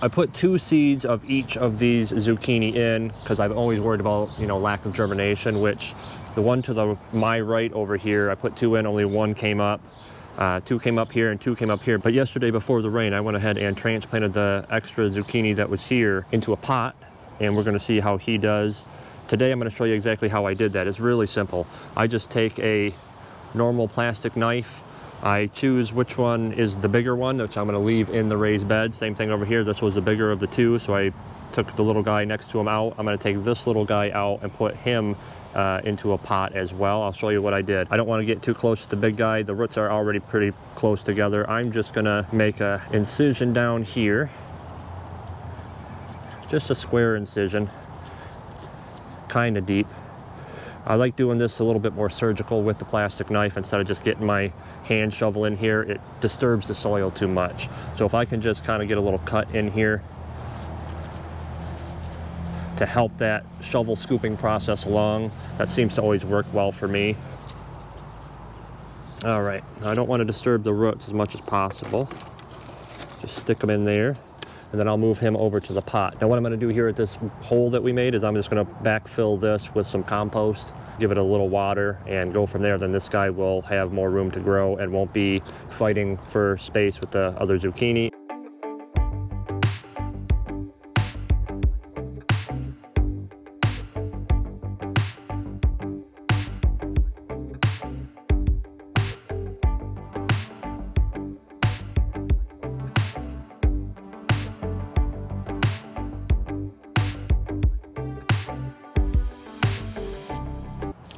I put 2 seeds of each of these zucchini in because I've always worried about, you know, lack of germination, which the one to my right over here, I put 2 in, only 1 came up. 2 came up here and 2 came up here. But yesterday before the rain, I went ahead and transplanted the extra zucchini that was here into a pot, and we're gonna see how he does. Today I'm gonna show you exactly how I did that. It's really simple. I just take a normal plastic knife. I choose which one is the bigger one, which I'm gonna leave in the raised bed. Same thing over here, this was the bigger of the 2, so I took the little guy next to him out. I'm gonna take this little guy out and put him into a pot as well. I'll show you what I did. I don't wanna get too close to the big guy. The roots are already pretty close together. I'm just gonna make a incision down here. Just a square incision, kinda deep. I like doing this a little bit more surgical with the plastic knife instead of just getting my hand shovel in here. It disturbs the soil too much. So if I can just kind of get a little cut in here to help that shovel scooping process along, that seems to always work well for me. All right, I don't want to disturb the roots as much as possible. Just stick them in there, and then I'll move him over to the pot. Now what I'm gonna do here at this hole that we made is I'm just gonna backfill this with some compost, give it a little water, and go from there. Then this guy will have more room to grow and won't be fighting for space with the other zucchini.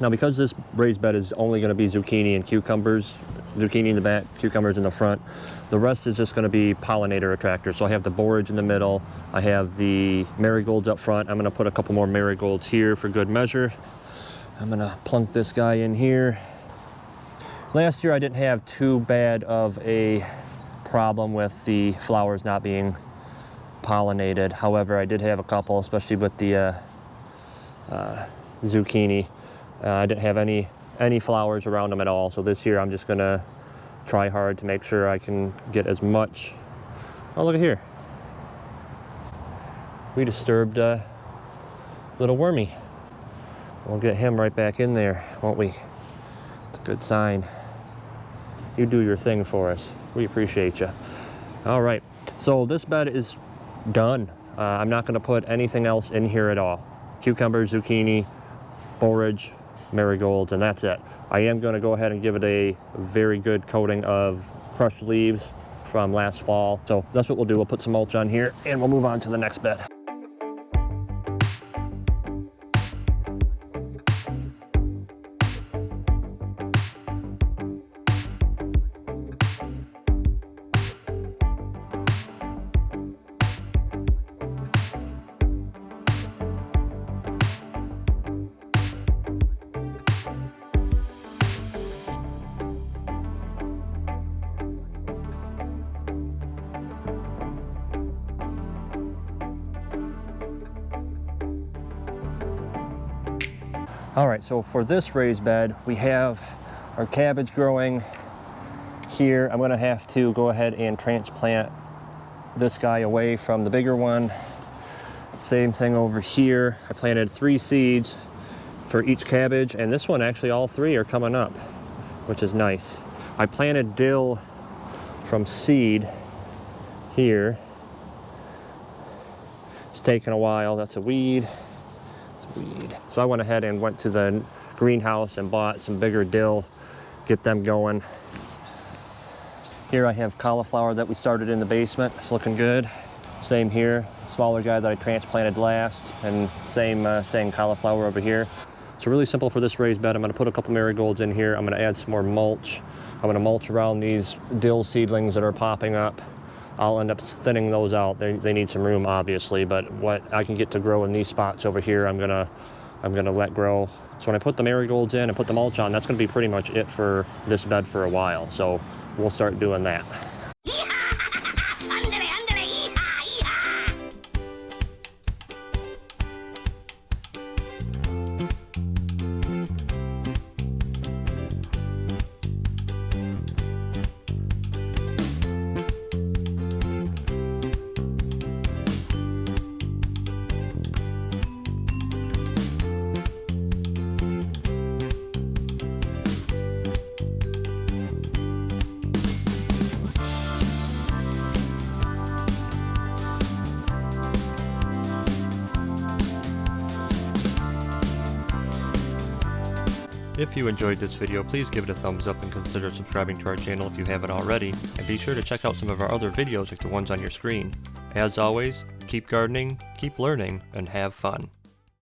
Now because this raised bed is only going to be zucchini and cucumbers, zucchini in the back, cucumbers in the front, the rest is just going to be pollinator attractors. So I have the borage in the middle, I have the marigolds up front. I'm going to put a couple more marigolds here for good measure. I'm going to plunk this guy in here. Last year I didn't have too bad of a problem with the flowers not being pollinated. However, I did have a couple, especially with the zucchini. I didn't have any flowers around them at all. So this year I'm just gonna try hard to make sure I can get as much. Oh, look at here. We disturbed little wormy. We'll get him right back in there, won't we? It's a good sign. You do your thing for us. We appreciate you. All right, so this bed is done. I'm not gonna put anything else in here at all. Cucumbers, zucchini, borage, marigolds, and that's it. I am going to go ahead and give it a very good coating of crushed leaves from last fall. So that's what we'll do. We'll put some mulch on here and we'll move on to the next bed. All right, so for this raised bed, we have our cabbage growing here. I'm gonna have to go ahead and transplant this guy away from the bigger one. Same thing over here. I planted 3 seeds for each cabbage, and this one actually all 3 are coming up, which is nice. I planted dill from seed here. It's taken a while. That's a weed. So I went ahead and went to the greenhouse and bought some bigger dill, get them going. Here I have cauliflower that we started in the basement. It's looking good. Same here, smaller guy that I transplanted last, and same thing, cauliflower over here. So really simple for this raised bed. I'm gonna put a couple marigolds in here. I'm gonna add some more mulch. I'm gonna mulch around these dill seedlings that are popping up. I'll end up thinning those out. They need some room, obviously, but what I can get to grow in these spots over here, I'm gonna let grow. So when I put the marigolds in and put the mulch on, that's gonna be pretty much it for this bed for a while. So we'll start doing that. If you enjoyed this video, please give it a thumbs up and consider subscribing to our channel if you haven't already, and be sure to check out some of our other videos like the ones on your screen. As always, keep gardening, keep learning, and have fun.